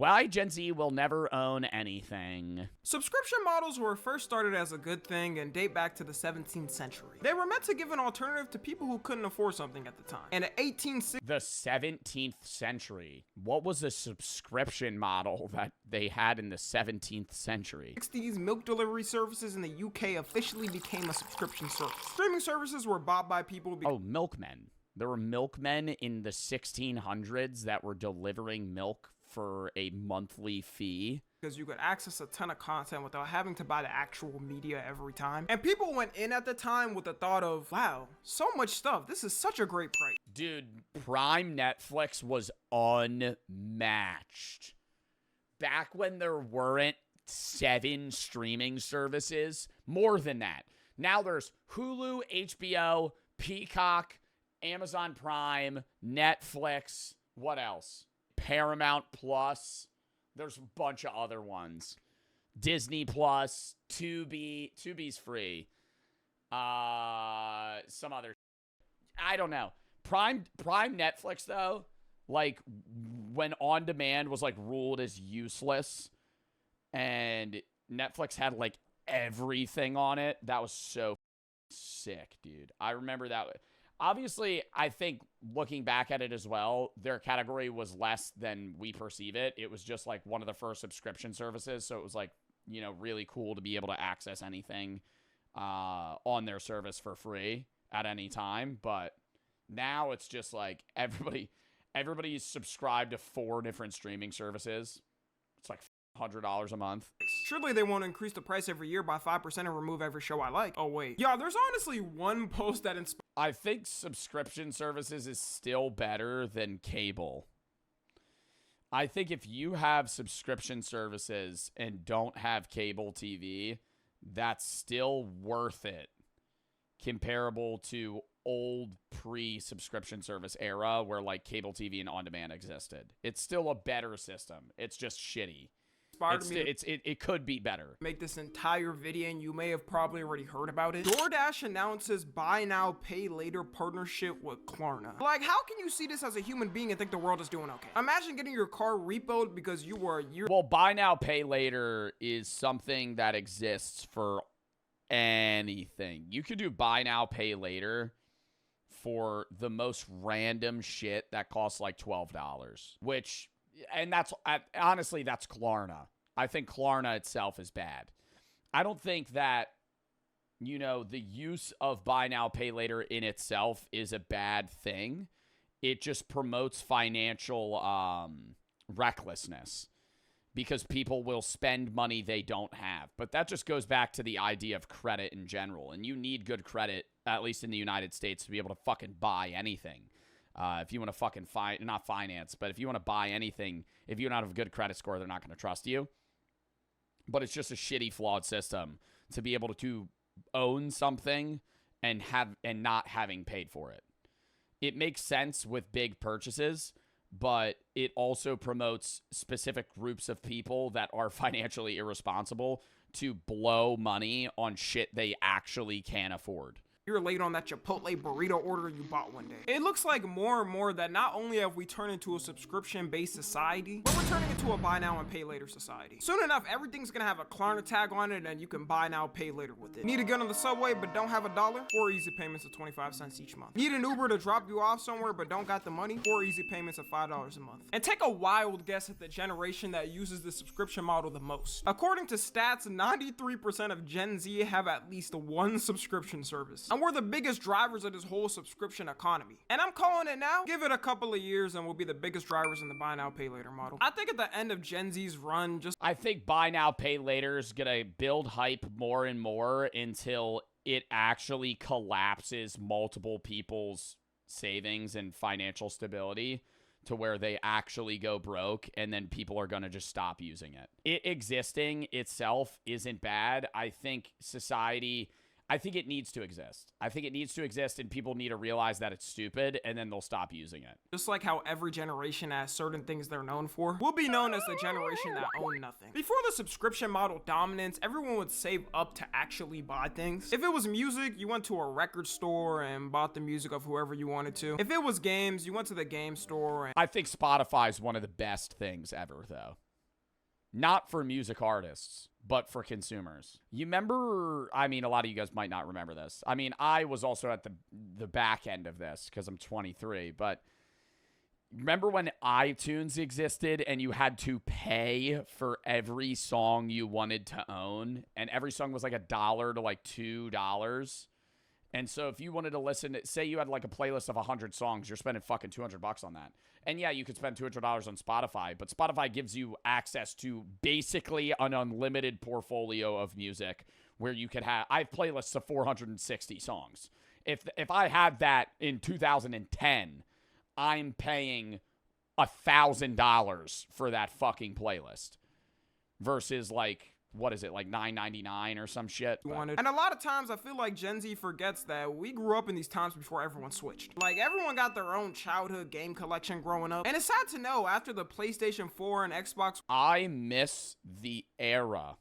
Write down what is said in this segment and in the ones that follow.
why Gen Z will never own anything. Subscription models were first started as a good thing and date back to the 17th century. They were meant to give an alternative to people who couldn't afford something at the time. And in 1860, The 17th century. What was the subscription model that they had in the 17th century? these milk delivery services in the UK officially became a subscription service. Streaming services were bought by people Oh, milkmen. There were milkmen in the 1600s that were delivering milk for a monthly fee. because you could access a ton of content without having to buy the actual media every time. And people went in at the time with the thought of, wow, so much stuff. This is such a great price. Dude, Prime Netflix was unmatched. Back when there weren't 7 streaming services, more than that. Now there's Hulu, HBO, Peacock, Amazon Prime, Netflix, what else? Paramount Plus. There's a bunch of other ones. Disney Plus, Tubi. Tubi's free. Some other. I don't know. Prime Netflix though, like when on demand was like ruled as useless, and Netflix had like everything on it. That was so sick, dude. I remember that. Obviously, I think looking back at it as well, their category was less than we perceive it. It was just like one of the first subscription services. So it was like, you know, really cool to be able to access anything on their service for free at any time. But now it's just like everybody's subscribed to 4 different streaming services. It's like $100 a month. Surely they won't increase the price every year by 5% and remove every show I like. Oh wait. Yeah, there's honestly one post that inspired. I think subscription services is still better than cable. I think if you have subscription services and don't have cable TV, that's still worth it. Comparable to old pre-subscription service era where like cable TV and on-demand existed. It's still a better system. It's just shitty. It could be better. Make this entire video, and you may have probably already heard about it. DoorDash announces buy now, pay later partnership with Klarna. Like, how can you see this as a human being and think the world is doing okay? Imagine getting your car repoed because you were a year. Well, buy now, pay later is something that exists for anything. You could do buy now, pay later for the most random shit that costs like $12, which, and that's, honestly, that's Klarna. I think Klarna itself is bad. I don't think that, you know, the use of buy now, pay later in itself is a bad thing. It just promotes financial recklessness because people will spend money they don't have. But that just goes back to the idea of credit in general. And you need good credit, at least in the United States, to be able to fucking buy anything. If you want to fucking not finance, but if you want to buy anything, if you don't have a good credit score, they're not going to trust you. But it's just a shitty, flawed system to be able to own something and not having paid for it. It makes sense with big purchases, but it also promotes specific groups of people that are financially irresponsible to blow money on shit they actually can't afford. You're late on that Chipotle burrito order you bought one day. It looks like more and more that not only have we turned into a subscription-based society, but we're turning into a buy now and pay later society. Soon enough, everything's gonna have a Klarna tag on it and you can buy now, pay later with it. Need to get on the subway but don't have $1? 4 easy payments of 25 cents each month. Need an Uber to drop you off somewhere but don't got the money? 4 easy payments of $5 a month. And take a wild guess at the generation that uses the subscription model the most. According to stats, 93% of Gen Z have at least one subscription service. And we're the biggest drivers of this whole subscription economy. And I'm calling it now. Give it a couple of years and we'll be the biggest drivers in the buy now, pay later model. I think at the end of Gen Z's run, I think buy now, pay later is gonna build hype more and more until it actually collapses multiple people's savings and financial stability to where they actually go broke, and then people are going to just stop using it. It existing itself isn't bad. I think it needs to exist. I think it needs to exist, and people need to realize that it's stupid, and then they'll stop using it. Just like how every generation has certain things they're known for, we'll be known as the generation that own nothing. Before the subscription model dominance, everyone would save up to actually buy things. If it was music, you went to a record store and bought the music of whoever you wanted to. If it was games, you went to the game store. I think Spotify is one of the best things ever, though. Not for music artists, but for consumers. You remember, I mean, a lot of you guys might not remember this. I mean, I was also at the back end of this because I'm 23, but remember when iTunes existed and you had to pay for every song you wanted to own? And every song was like $1 to like $2. And so if you wanted to listen, say you had like a playlist of 100 songs, you're spending fucking $200 on that. And yeah, you could spend $200 on Spotify, but Spotify gives you access to basically an unlimited portfolio of music where you could have, I have playlists of 460 songs. If I had that in 2010, I'm paying $1,000 for that fucking playlist versus like, what is it, like $9.99 or some shit? And a lot of times I feel like Gen Z forgets that we grew up in these times before everyone switched. Like, everyone got their own childhood game collection growing up. And it's sad to know, after the PlayStation 4 and Xbox, I miss the era.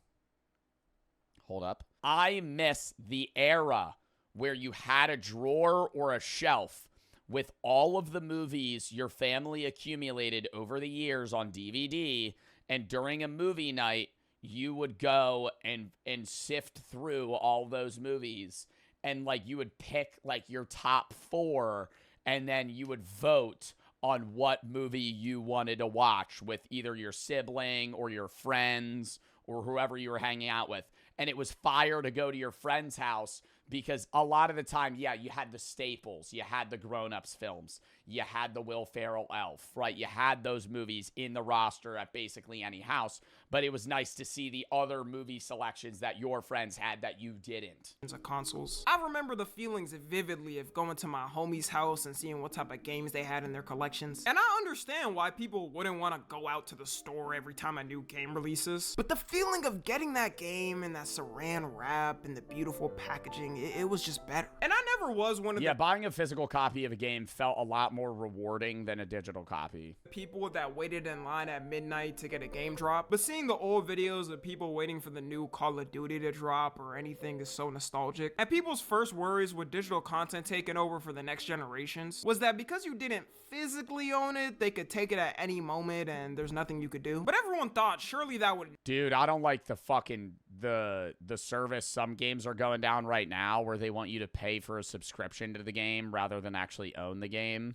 Hold up. I miss the era where you had a drawer or a shelf with all of the movies your family accumulated over the years on DVD, and during a movie night, you would go and sift through all those movies, and like you would pick like your top 4, and then you would vote on what movie you wanted to watch with either your sibling or your friends or whoever you were hanging out with. And it was fire to go to your friend's house because a lot of the time, yeah, you had the staples. You had the grown-ups films. You had the Will Ferrell Elf, right? You had those movies in the roster at basically any house, but it was nice to see the other movie selections that your friends had that you didn't. Consoles. I remember the feelings vividly of going to my homie's house and seeing what type of games they had in their collections. And I understand why people wouldn't want to go out to the store every time a new game releases, but the feeling of getting that game and that saran wrap and the beautiful packaging, it was just better. And I never was one of the buying a physical copy of a game felt a lot more rewarding than a digital copy. People that waited in line at midnight to get a game drop, but seeing the old videos of people waiting for the new Call of Duty to drop or anything is so nostalgic. And people's first worries with digital content taking over for the next generations was that because you didn't physically own it, they could take it at any moment and there's nothing you could do. But everyone thought surely that would... Dude, I don't like the fucking the service some games are going down right now where they want you to pay for a subscription to the game rather than actually own the game.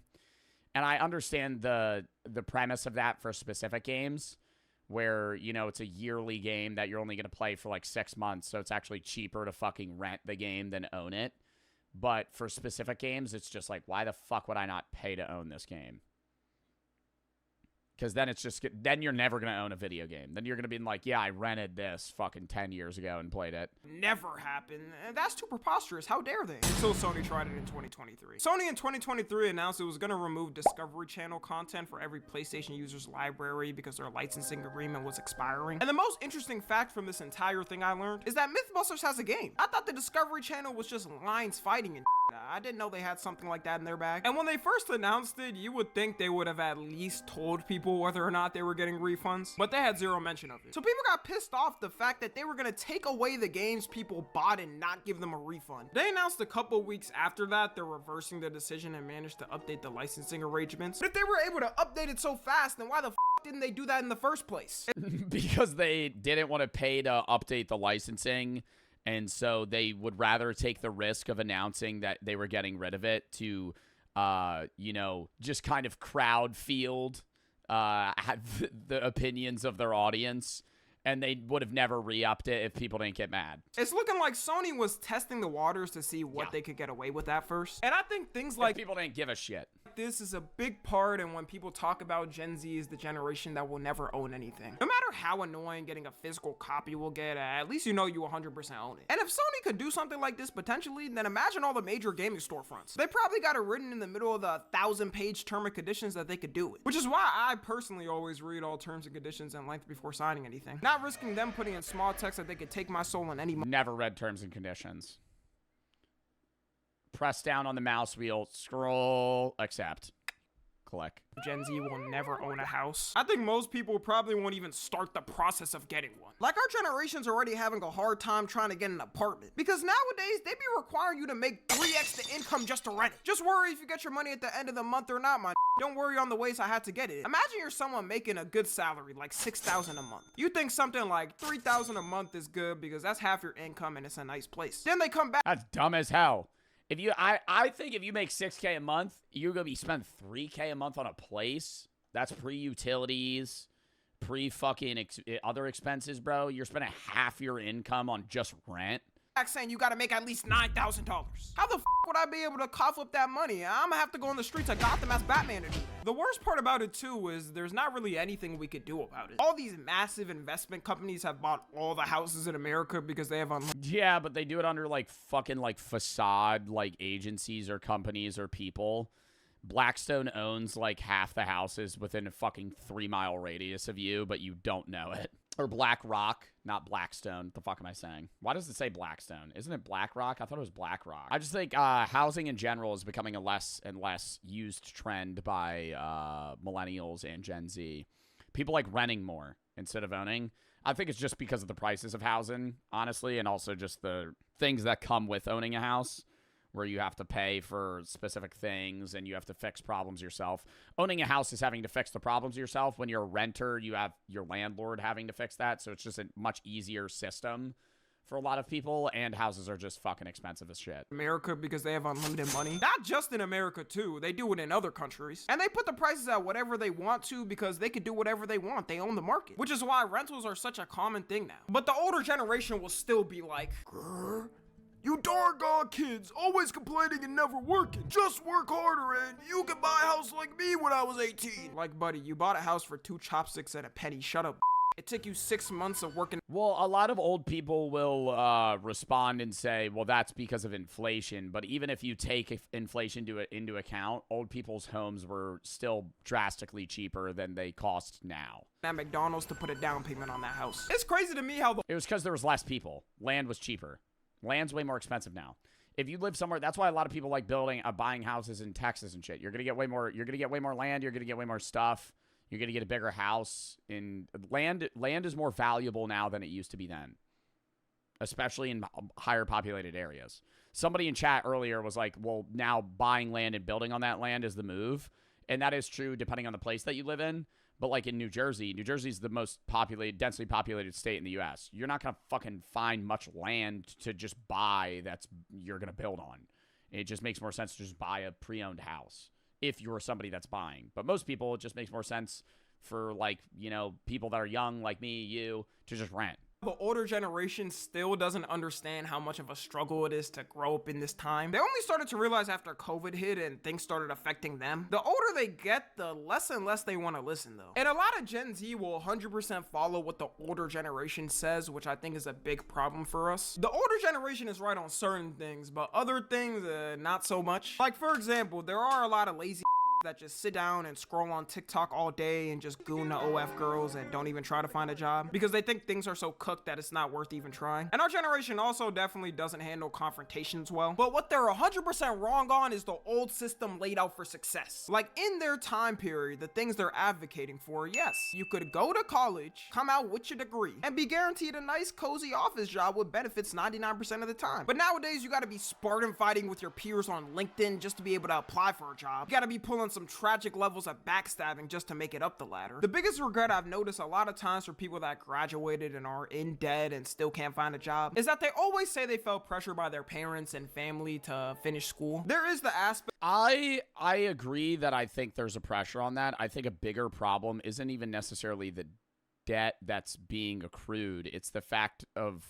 And I understand the premise of that for specific games where, you know, it's a yearly game that you're only going to play for like 6 months, so it's actually cheaper to fucking rent the game than own it. But for specific games, it's just like, why the fuck would I not pay to own this game? Because then it's just, then you're never going to own a video game. Then you're going to be like, yeah, I rented this fucking 10 years ago and played it. Never happened. That's too preposterous. How dare they? Until Sony tried it in 2023. Sony in 2023 announced it was going to remove Discovery Channel content for every PlayStation user's library because their licensing agreement was expiring. And the most interesting fact from this entire thing I learned is that Mythbusters has a game. I thought the Discovery Channel was just lines fighting and I didn't know they had something like that in their bag. And when they first announced it, you would think they would have at least told people whether or not they were getting refunds, but they had zero mention of it. So people got pissed off the fact that they were gonna take away the games people bought and not give them a refund. They announced a couple weeks after that they're reversing the decision and managed to update the licensing arrangements. But if they were able to update it so fast, then why the didn't they do that in the first place? Because they didn't want to pay to update the licensing. And so they would rather take the risk of announcing that they were getting rid of it to, you know, just kind of crowd field the opinions of their audience. And they would have never re-upped it if people didn't get mad. It's looking like Sony was testing the waters to see what they could get away with at first. And I think things like... people didn't give a shit. This is a big part, and when people talk about Gen Z is the generation that will never own anything. No matter how annoying getting a physical copy will get, at least you know you 100% own it. And if Sony could do something like this potentially, then imagine all the major gaming storefronts. They probably got it written in the middle of the 1,000-page term and conditions that they could do it. Which is why I personally always read all terms and conditions and length before signing anything. Not risking them putting in small text that they could take my soul in any... Never read terms and conditions. Press down on the mouse wheel, scroll, accept. Click. Gen Z will never own a house. I think most people probably won't even start the process of getting one. Like, our generation's already having a hard time trying to get an apartment. Because nowadays, they be requiring you to make 3x the income just to rent it. Just worry if you get your money at the end of the month or not, my. Don't worry on the ways I had to get it. Imagine you're someone making a good salary, like $6,000 a month. You think something like $3,000 a month is good because that's half your income and it's a nice place. Then they come back. That's dumb as hell. If you, I think if you make $6K a month, you're gonna be spending $3K a month on a place. That's pre-utilities, pre-fucking other expenses, bro. You're spending half your income on just rent. Saying you gotta make at least $9,000. How the would I be able to cough up that money? I'm gonna have to go on the streets of Gotham as Batman to do that. The worst part about it too is there's not really anything we could do about it. All these massive investment companies have bought all the houses in America because they have Yeah, but they do it under like fucking like facade like agencies or companies or people. Blackstone owns like half the houses within a fucking 3-mile radius of you, but you don't know it. Or BlackRock, not Blackstone. The fuck am I saying? Why does it say Blackstone? Isn't it BlackRock? I thought it was BlackRock. I just think housing in general is becoming a less and less used trend by millennials and Gen Z. People like renting more instead of owning. I think it's just because of the prices of housing, honestly, and also just the things that come with owning a house, where you have to pay for specific things and you have to fix problems yourself. Owning a house is having to fix the problems yourself. When you're a renter, you have your landlord having to fix that. So it's just a much easier system for a lot of people, and houses are just fucking expensive as shit. America because they have unlimited money. Not just in America too. They do it in other countries. And they put the prices at whatever they want to because they can do whatever they want. They own the market. Which is why rentals are such a common thing now. But the older generation will still be like, grr. You darn kids, always complaining and never working. Just work harder and you can buy a house like me when I was 18. Like, buddy, you bought a house for 2 chopsticks and a penny. Shut up. It took you 6 months of working. Well, a lot of old people will respond and say, well, that's because of inflation. But even if you take inflation into account, old people's homes were still drastically cheaper than they cost now. At McDonald's to put a down payment on that house. It's crazy to me how It was because there was less people. Land was cheaper. Land's way more expensive now. If you live somewhere, that's why a lot of people like buying houses in Texas and shit. You're gonna get way more. You're gonna get way more land. You're gonna get way more stuff. You're gonna get a bigger house. In land is more valuable now than it used to be then, especially in higher populated areas. Somebody in chat earlier was like, "Well, now buying land and building on that land is the move," and that is true depending on the place that you live in. But like in New Jersey is the most densely populated state in the U.S. You're not going to fucking find much land to just buy you're going to build on. It just makes more sense to just buy a pre-owned house if you're somebody that's buying. But most people, it just makes more sense for like, you know, people that are young like me, you, to just rent. The older generation still doesn't understand how much of a struggle it is to grow up in this time. They only started to realize after COVID hit and things started affecting them. The older they get, the less and less they want to listen though. And a lot of Gen Z will 100% follow what the older generation says, which I think is a big problem for us. The older generation is right on certain things, but other things, not so much. Like for example, there are a lot of lazy that just sit down and scroll on TikTok all day and just goon the OF girls and don't even try to find a job because they think things are so cooked that it's not worth even trying. And our generation also definitely doesn't handle confrontations well. But what they're 100% wrong on is the old system laid out for success. Like in their time period, the things they're advocating for, yes, you could go to college, come out with your degree, and be guaranteed a nice cozy office job with benefits 99% of the time. But nowadays, you gotta be Spartan fighting with your peers on LinkedIn just to be able to apply for a job. You gotta be pulling some tragic levels of backstabbing just to make it up the ladder. The biggest regret I've noticed a lot of times for people that graduated and are in debt and still can't find a job is that they always say they felt pressure by their parents and family to finish school. There is the aspect. I agree that I think there's a pressure on that. I think a bigger problem isn't even necessarily the debt that's being accrued. It's the fact of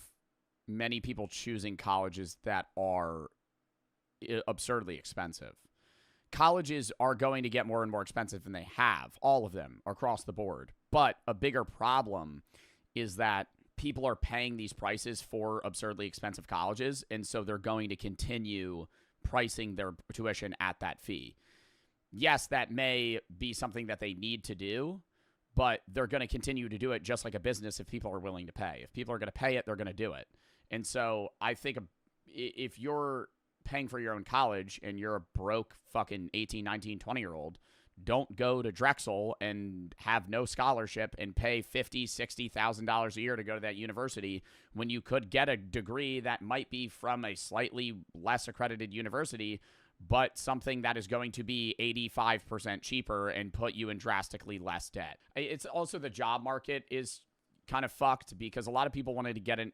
many people choosing colleges that are absurdly expensive. Colleges are going to get more and more expensive than they have, all of them across the board. But a bigger problem is that people are paying these prices for absurdly expensive colleges, and so they're going to continue pricing their tuition at that fee. Yes, that may be something that they need to do, but they're going to continue to do it just like a business if people are willing to pay. If people are going to pay it, they're going to do it. And so I think if you're paying for your own college and you're a broke fucking 18, 19, 20-year-old don't go to Drexel and have no scholarship and pay $50,000-$60,000 a year to go to that university when you could get a degree that might be from a slightly less accredited university, but something that is going to be 85% cheaper and put you in drastically less debt. It's also the job market is kind of fucked because a lot of people wanted to get in.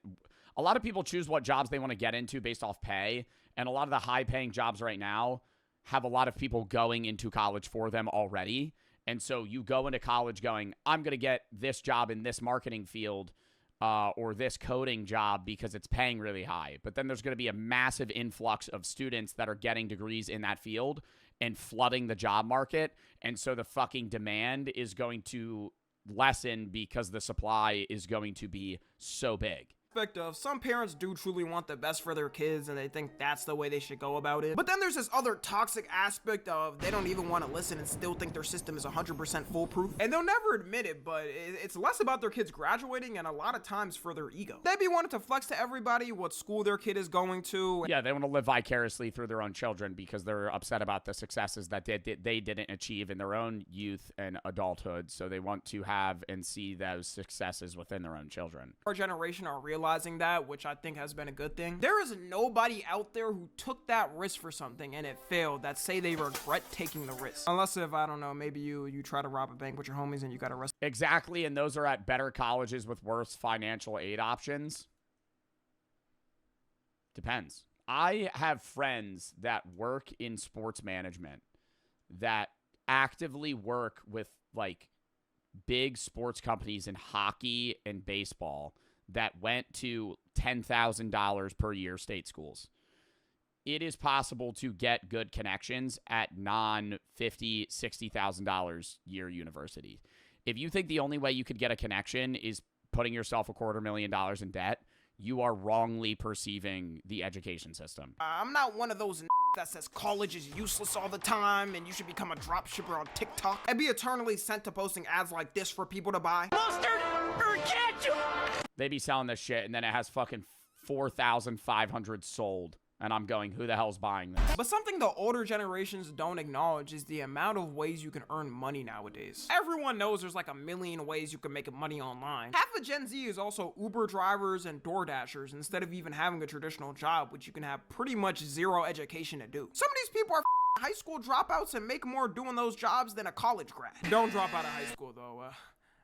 A lot of people choose what jobs they want to get into based off pay, and a lot of the high-paying jobs right now have a lot of people going into college for them already. And so you go into college going, I'm going to get this job in this marketing field or this coding job because it's paying really high. But then there's going to be a massive influx of students that are getting degrees in that field and flooding the job market. And so the fucking demand is going to lessen because the supply is going to be so big. Of some parents do truly want the best for their kids and they think that's the way they should go about it. But then there's this other toxic aspect of they don't even want to listen and still think their system is 100% foolproof. And they'll never admit it, but it's less about their kids graduating and a lot of times for their ego. They be wanting to flex to everybody what school their kid is going to. Yeah, they want to live vicariously through their own children because they're upset about the successes that they didn't achieve in their own youth and adulthood. So they want to have and see those successes within their own children. Our generation are realizing that, which I think has been a good thing. There is nobody out there who took that risk for something and it failed that say they regret taking the risk. Unless if, I don't know, maybe you try to rob a bank with your homies and you got arrested. Exactly, and those are at better colleges with worse financial aid options. Depends. I have friends that work in sports management that actively work with like big sports companies in hockey and baseball that went to $10,000 per year state schools. It is possible to get good connections at non-$50,000, $60,000 year universities. If you think the only way you could get a connection is putting yourself $250,000 in debt, you are wrongly perceiving the education system. I'm not one of those that says college is useless all the time and you should become a dropshipper on TikTok and be eternally sent to posting ads like this for people to buy. Mustard or ketchup! They be selling this shit and then it has fucking 4,500 sold. And I'm going, who the hell's buying this? But something the older generations don't acknowledge is the amount of ways you can earn money nowadays. Everyone knows there's like a million ways you can make money online. Half of Gen Z is also Uber drivers and Door Dashers instead of even having a traditional job, which you can have pretty much zero education to do. Some of these people are high school dropouts and make more doing those jobs than a college grad. Don't drop out of high school though.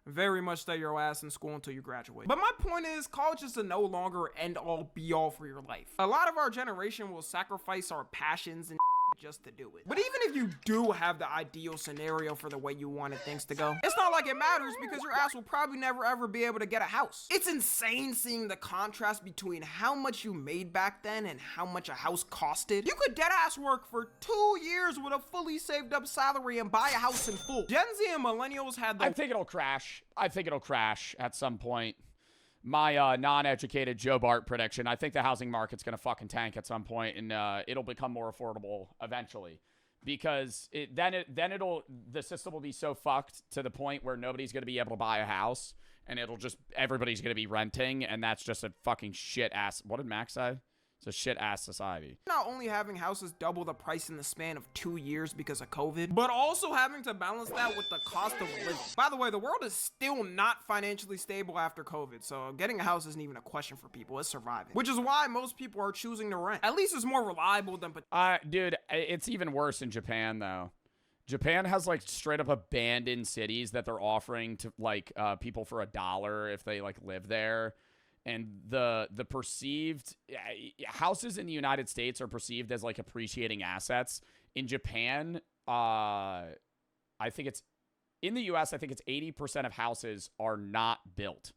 Very much stay your ass in school until you graduate. But my point is, college is a no longer end all be all for your life. A lot of our generation will sacrifice our passions and just to do it. But even if you do have the ideal scenario for the way you wanted things to go, it's not like it matters because your ass will probably never ever be able to get a house. It's insane seeing the contrast between how much you made back then and how much a house costed. You could dead ass work for 2 years with a fully saved up salary and buy a house in full. Gen Z and millennials had the— I think it'll crash. I think it'll crash at some point. My non-educated Joe Bart prediction, I think the housing market's going to fucking tank at some point and it'll become more affordable eventually because the system will be so fucked to the point where nobody's going to be able to buy a house and everybody's going to be renting and that's just a fucking shit ass. What did Max say? It's a shit ass society. Not only having houses double the price in the span of 2 years because of COVID, but also having to balance that with the cost of living. By the way, the world is still not financially stable after COVID, so getting a house isn't even a question for people. It's surviving. Which is why most people are choosing to rent. At least it's more reliable than— Dude, it's even worse in Japan, though. Japan has like straight up abandoned cities that they're offering to like people for $1 if they like live there. And the perceived houses in the United States are perceived as like appreciating assets. In Japan, I think it's in the US, I think it's 80% of houses are not built,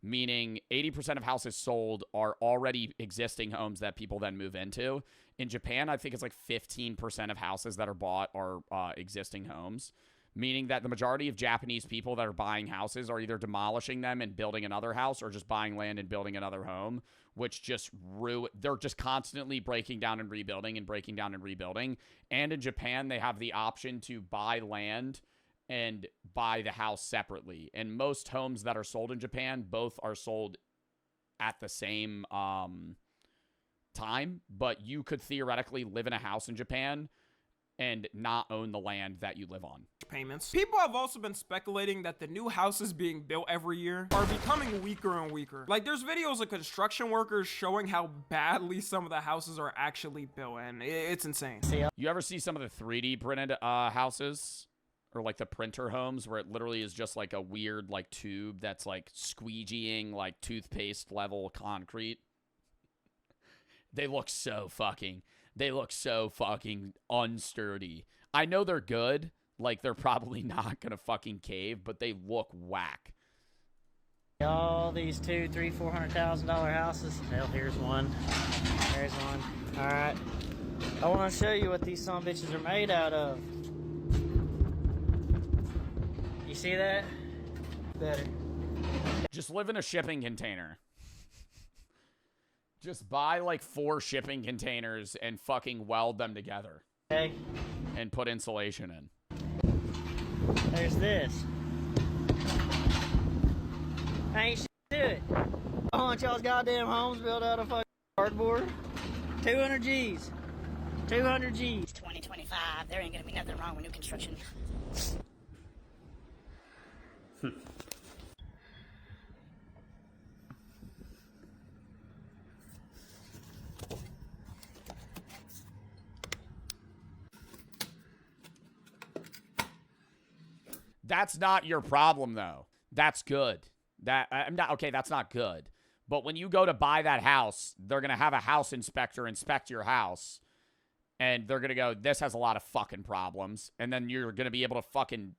meaning 80% of houses sold are already existing homes that people then move into. In Japan, I think it's like 15% of houses that are bought are existing homes. Meaning that the majority of Japanese people that are buying houses are either demolishing them and building another house or just buying land and building another home, which just they're just constantly breaking down and rebuilding and breaking down and rebuilding. And in Japan, they have the option to buy land and buy the house separately. And most homes that are sold in Japan, both are sold at the same time, but you could theoretically live in a house in Japan and not own the land that you live on. Payments. People have also been speculating that the new houses being built every year are becoming weaker and weaker. Like, there's videos of construction workers showing how badly some of the houses are actually built, and it's insane. You ever see some of the 3D printed houses? Or like the printer homes where it literally is just like a weird like tube that's like squeegeeing like toothpaste level concrete? They look so fucking unsturdy. I know they're good. Like, they're probably not gonna fucking cave, but they look whack. All these $200,000, $300,000, $400,000 houses. Hell, here's one. There's one. All right. I want to show you what these sumbitches are made out of. You see that? Better. Just live in a shipping container. Just buy like 4 shipping containers and fucking weld them together. Okay. And put insulation in. There's this. Ain't shit to it. I want y'all's goddamn homes built out of fucking cardboard. 200 G's. 200 G's. It's 2025. There ain't gonna be nothing wrong with new construction. That's not your problem, though. That's good. That's not good. But when you go to buy that house, they're going to have a house inspector inspect your house. And they're going to go, this has a lot of fucking problems. And then you're going to be able to fucking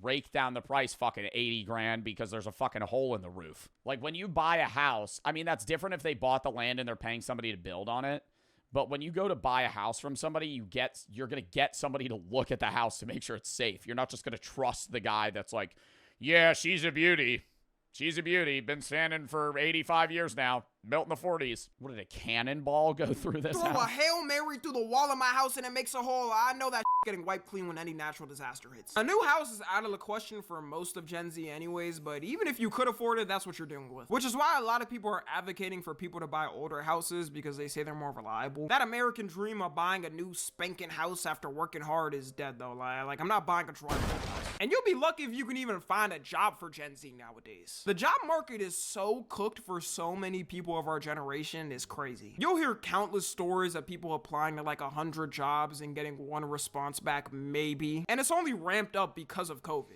rake down the price fucking 80 grand because there's a fucking hole in the roof. Like, when you buy a house, I mean, that's different if they bought the land and they're paying somebody to build on it. But when you go to buy a house from somebody, you're going to get somebody to look at the house to make sure it's safe. You're not just going to trust the guy that's like, yeah, she's a beauty. She's a beauty. Been standing for 85 years now. Built in the 40s. What, did a cannonball go through this Throw house? a Hail Mary through the wall of my house and it makes a hole. I know that getting wiped clean when any natural disaster hits. A new house is out of the question for most of Gen Z anyways, but even if you could afford it, that's what you're dealing with. Which is why a lot of people are advocating for people to buy older houses because they say they're more reliable. That American dream of buying a new spanking house after working hard is dead though. Like I'm not buying a tribal house. And you'll be lucky if you can even find a job for Gen Z nowadays. The job market is so cooked for so many people of our generation is crazy. You'll hear countless stories of people applying to like 100 jobs and getting one response back maybe. And it's only ramped up because of COVID.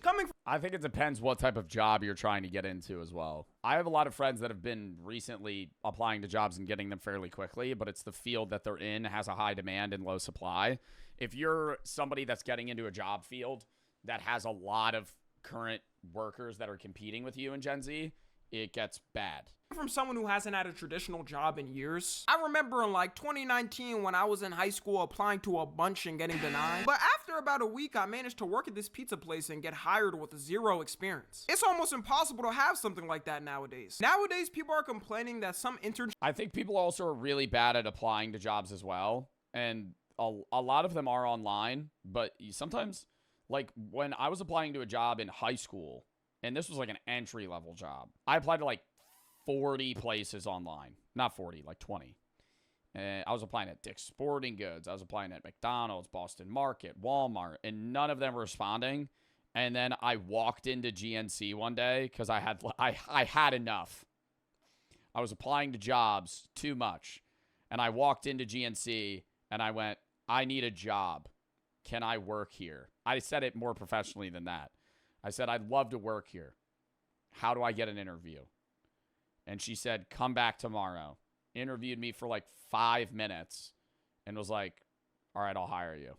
I think it depends what type of job you're trying to get into as well. I have a lot of friends that have been recently applying to jobs and getting them fairly quickly, but it's the field that they're in has a high demand and low supply. If you're somebody that's getting into a job field that has a lot of current workers that are competing with you in Gen Z, it gets bad. From someone who hasn't had a traditional job in years. I remember in like 2019 when I was in high school applying to a bunch and getting denied. But after about a week, I managed to work at this pizza place and get hired with 0 experience. It's almost impossible to have something like that nowadays. Nowadays, people are complaining that some internships. I think people also are really bad at applying to jobs as well. And a lot of them are online, but sometimes, like when I was applying to a job in high school, and this was like an entry-level job, I applied to like 40 places online. Not 40, like 20. I was applying at Dick's Sporting Goods. I was applying at McDonald's, Boston Market, Walmart, and none of them were responding. And then I walked into GNC one day because I had enough. I was applying to jobs too much. And I walked into GNC and I went, I need a job. Can I work here? I said it more professionally than that. I said, I'd love to work here. How do I get an interview? And she said, come back tomorrow. Interviewed me for like 5 minutes and was like, all right, I'll hire you.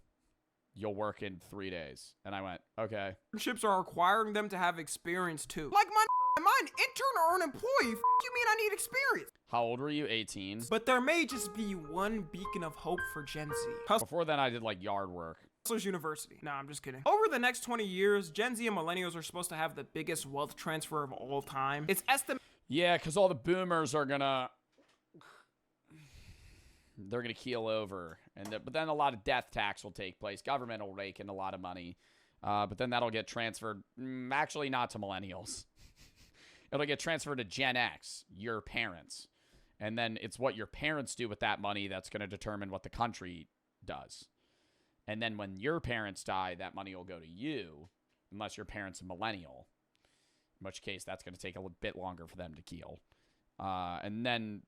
You'll work in 3 days. And I went, okay. Internships are requiring them to have experience too. Like am I an intern or an employee? You mean I need experience? How old were you? 18? But there may just be one beacon of hope for Gen Z. Before then, I did like yard work. Hustlers University. Nah, I'm just kidding. Over the next 20 years, Gen Z and millennials are supposed to have the biggest wealth transfer of all time. It's estimated. Yeah, because all the boomers are gonna keel over, but then a lot of death tax will take place. Government will rake in a lot of money, but then that'll get transferred. Actually, not to millennials. It'll get transferred to Gen X, your parents, and then it's what your parents do with that money that's going to determine what the country does. And then when your parents die, that money will go to you, unless your parent's a millennial, in which case that's going to take a bit longer for them to heal. And then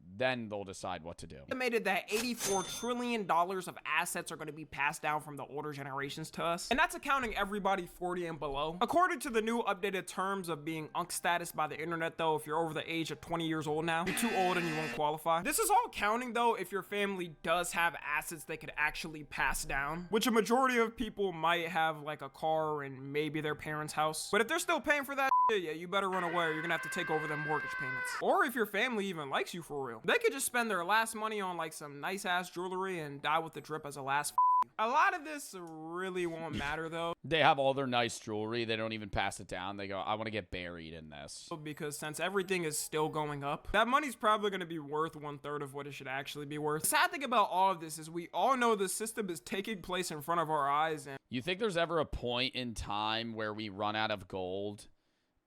they'll decide what to do. Estimated that $84 trillion of assets are going to be passed down from the older generations to us. And that's accounting everybody 40 and below. According to the new updated terms of being UNC status by the internet though, if you're over the age of 20 years old now, you're too old and you won't qualify. This is all counting though if your family does have assets they could actually pass down, which a majority of people might have, like a car and maybe their parents' house. But if they're still paying for that shit, yeah, you better run away or you're gonna have to take over their mortgage payments. Or if your family even likes you for real, they could just spend their last money on like some nice ass jewelry and die with the drip as a last you. A lot of this really won't matter though, They have all their nice jewelry. They don't even pass it down. They go, I want to get buried in this. because since everything is still going up, that money's probably going to be worth 1/3 of what it should actually be worth. The sad thing about all of this is we all know the system is taking place in front of our eyes, and You think there's ever a point in time where we run out of gold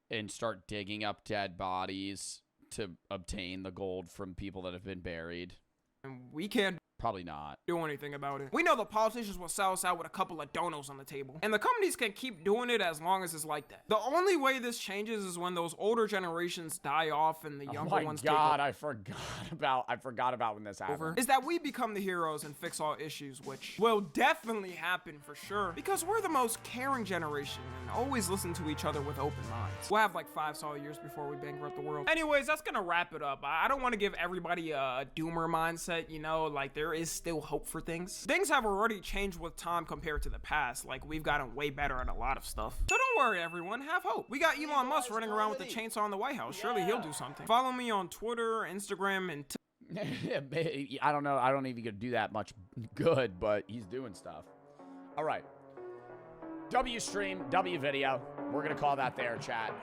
and start digging up dead bodies to obtain the gold from people that have been buried? we can't Probably not. do anything about it. We know the politicians will sell us out with a couple of donos on the table, and the companies can keep doing it as long as it's like that. The only way this changes is when those older generations die off and the younger ones take over. I forgot about when this happened. Is that we become the heroes and fix all issues, which will definitely happen for sure, because we're the most caring generation and always listen to each other with open minds. We'll have like 5 solid years before we bankrupt the world. Anyways, that's gonna wrap it up. I don't want to give everybody a doomer mindset, you know, like there is still hope for things. Things have already changed with time compared to the past. Like we've gotten way better at a lot of stuff. So don't worry everyone, have hope. We got Elon Musk running around with a chainsaw in the White House. Surely he'll do something. Follow me on Twitter, Instagram, and I don't know. I don't even do that much good, but he's doing stuff. All right. W stream, W video. We're going to call that there, chat.